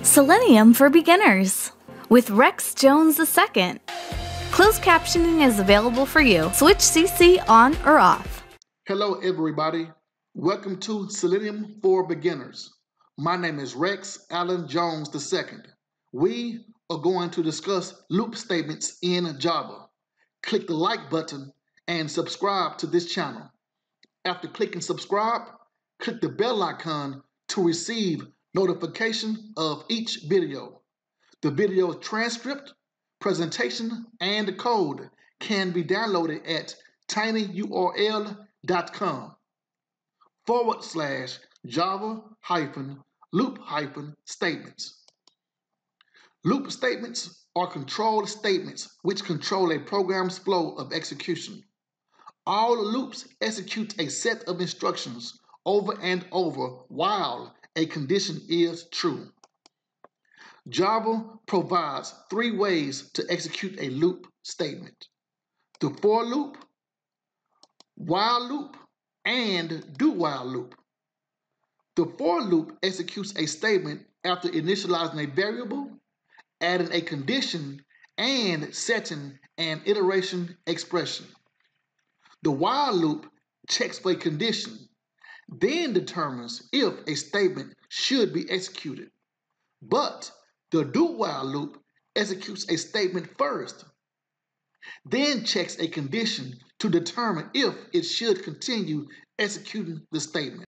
Selenium for Beginners with Rex Jones II. Closed captioning is available for you. Switch CC on or off. Hello everybody. Welcome to Selenium for Beginners. My name is Rex Allen Jones II. We are going to discuss loop statements in Java. Click the like button and subscribe to this channel. After clicking subscribe, click the bell icon to receive notification of each video. The video transcript, presentation, and code can be downloaded at tinyurl.com/java-loop-statements. Loop statements are control statements which control a program's flow of execution. All loops execute a set of instructions over and over while a condition is true. Java provides three ways to execute a loop statement: the for loop, while loop, and do-while loop. The for loop executes a statement after initializing a variable, adding a condition, and setting an iteration expression. The while loop checks for a condition, then determines if a statement should be executed. But the do-while loop executes a statement first, then checks a condition to determine if it should continue executing the statement.